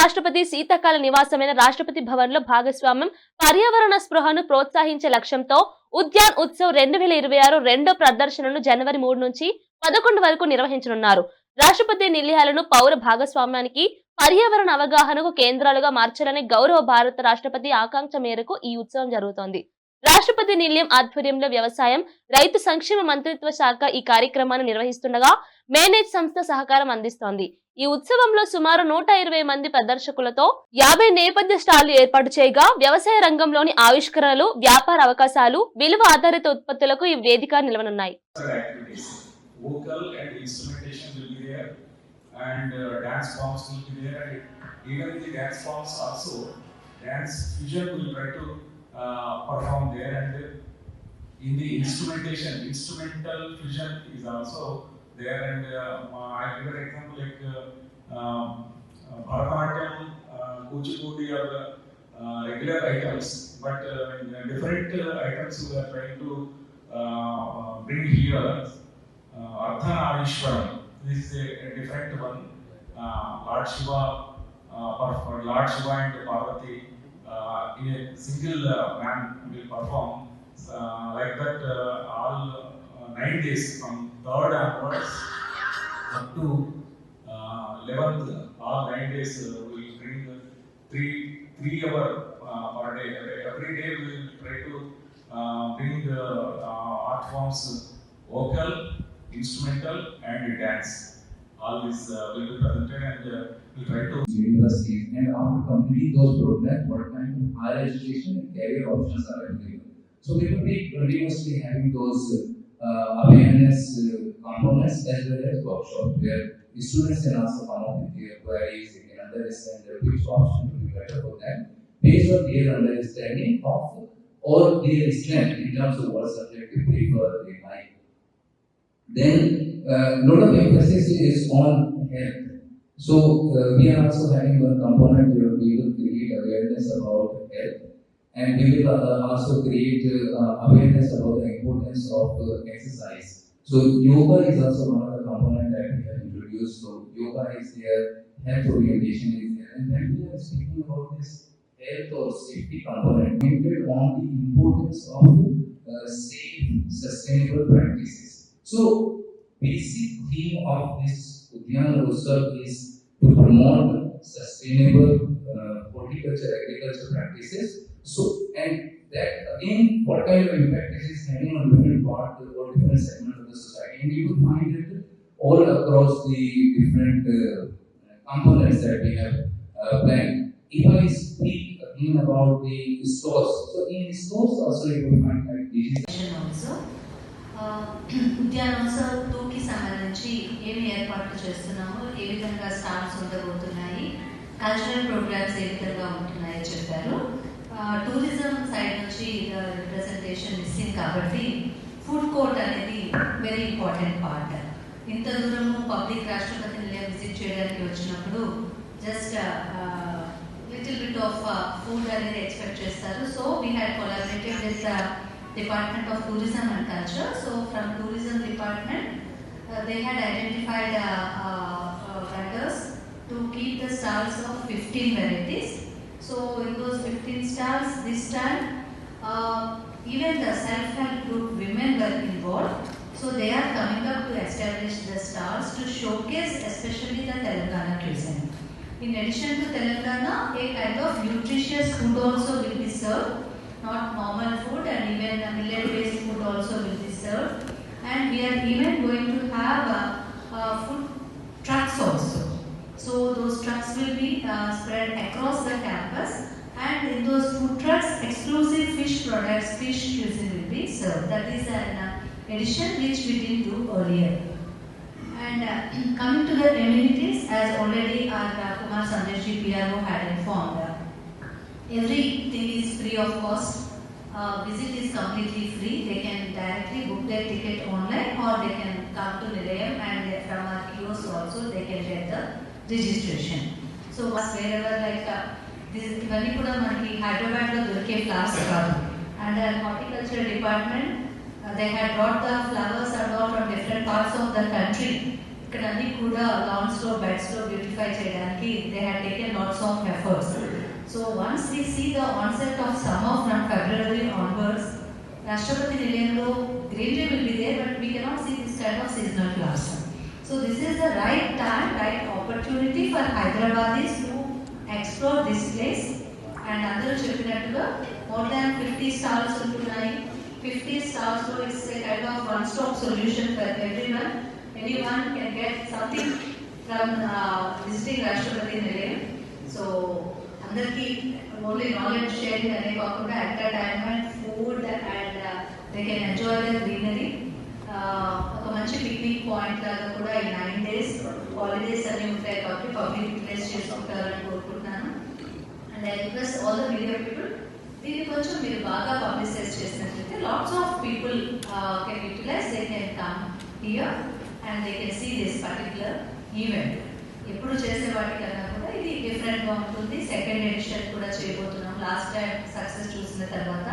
రాష్ట్రపతి శీతాకాల నివాసమైన రాష్ట్రపతి భవన్ లో భాగస్వామ్యం పర్యావరణ స్పృహను ప్రోత్సహించే లక్ష్యంతో ఉద్యాన్ ఉత్సవ్ 2026 రెండో ప్రదర్శనను జనవరి 3 నుంచి 11 వరకు నిర్వహించనున్నారు. రాష్ట్రపతి నిలయాలను పౌర భాగస్వామ్యానికి పర్యావరణ అవగాహనకు కేంద్రాలుగా మార్చాలనే గౌరవ భారత రాష్ట్రపతి ఆకాంక్ష మేరకు ఈ ఉత్సవం జరుగుతోంది. రాష్ట్రపతి నిలయం ఆధ్వర్యంలో వ్యవసాయం, రైతు సంక్షేమ మంత్రిత్వ శాఖ ఈ కార్యక్రమాన్ని నిర్వహిస్తుండగా మేనేజ్ సంస్థ సహకారం అందిస్తోంది. ఈ ఉత్సవంలో సుమారు 120 మంది ప్రదర్శకులతో 50 నేపథ్య స్టాళ్లు ఏర్పాటు చేయగా వ్యవసాయ రంగంలోని ఆవిష్కరణలు, వ్యాపార అవకాశాలు, విలువ ఆధారిత ఉత్పత్తులకు ఈ వేదిక నిలవనున్నాయి. Perform there, and in the instrumental fusion is also there, and I give an example like Bharatanatyam, Kuchipudi are the regular items, but different items we are trying to bring here. Ardhanarishwaram, this is a different one. Lord Shiva and Parvati in a single man will perform like that all 9 days from 3rd onwards up to 11th. All 9 days we will bring 3 hours per day. Every day we will try to bring the art forms, vocal, instrumental and dance. All this will be presented, and we try to universities, and after completing those programs, what kind of higher education and career options are available. So we will be continuously having those awareness components as well as workshops where the students can also come up with their queries, they can understand which option will be better for them based on their understanding of or their strength in terms of what subject they prefer, they like. Then lot of emphasis is on health. So we are also having one component where we will create awareness about health, and we will also create awareness about the importance of exercise. So yoga is also one of the components that we have introduced. So yoga is there, health orientation is there, and when we are speaking about this health or safety component, we will on the importance of safe, sustainable practices. So basic theme of this Udyan Utsav is to promote sustainable horticulture, agriculture practices. So, and that again, what kind of impact it is having on different part or different segment of the society, and you will find it all across the different components that we have planned. If I speak again about the stores, so in the stores also you will find like digital also. ఉద్యానోత్సవ్ 2కి సంబంధించి ఏమి ఏర్పాట్లు చేస్తున్నామో, ఏ విధంగా stalls ఉండబోతున్నాయి, cultural programmes ఏ విధంగా ఉంటున్నాయో చెప్పారు. Tourism side నుంచి రిప్రజెంటేషన్ మిస్సింగ్ కాబట్టి ఫుడ్ కోర్ట్ అనేది వెరీ ఇంపార్టెంట్ పార్ట్. ఇంత దూరము పబ్లిక్ రాష్ట్రపతి నిలయం విజిట్ చేయడానికి వచ్చినప్పుడు just little bit of food అనేది ఎక్స్పెక్ట్ చేస్తారు. So we had collaborated with Department of Tourism and Culture. So from Tourism Department, they had identified vendors to keep the stalls of 15 varieties. So in those 15 stalls, this time even the self-help group women were involved. So they are coming up to establish the stalls to showcase especially the Telangana cuisine. In addition to Telangana, a kind of nutritious food also will be served. Not normal food, and even millet-based food also will be served. And we are even going to have food trucks also. So those trucks will be spread across the campus, and in those food trucks, exclusive fish products, fish cuisine will be served. That is an addition which we didn't do earlier. And coming to the amenities, as already our Kumar Sandeshji PRO had informed, everything is free of cost. Visit is completely free. They can directly book their ticket online, or they can come to Nilayam, and from our kiosk also they can get the registration. So wherever like this ఇవన్నీ కూడా మనకి హైదరాబాద్ లో దొరికే flowers కాదు. And the horticulture department they had brought the flowers and all from different parts of the country. ఇక్కడ అన్ని కూడా lawns లో beds లో బ్యూటిఫై చేయడానికి they had taken lots of efforts. So once we see the onset of summer from February onwards, Rashtrapati Nilayamlo greenery will be there, but we cannot see this kind of seasonal flowers. So this is the right time, right opportunity for Hyderabadis to explore this place. And అందరూ చెప్పినట్టుగా more than 50 stalls ఉంటున్నాయి. 50 stalls లో it's a kind of one-stop solution for everyone. Anyone can get something from visiting Rashtrapati Nilayam. So అందరికీ only knowledge sharing అనే కాకుండా entertainment, food and they can enjoy the greenery. ఒక మంచి picnic point లాగా కూడా ఈ 9 days holidays అన్నీ ఉంటాయి కాబట్టి పబ్లిక్ యూటిలైజ్ చేసుకుంటారని కోరుకుంటున్నాను. And I request all the media people, దీన్ని కొంచెం మీరు బాగా పబ్లిసైజ్ చేసినట్లయితే lots of people can utilise, they can come here and they can see this particular event. ఎప్పుడు చేసే వాటికన్నా కూడా ఇది డిఫరెంట్గా ఉంటుంది. సెకండ్ ఎడిషన్ కూడా చేయబోతున్నాం. లాస్ట్ టైం సక్సెస్ చూసిన తర్వాత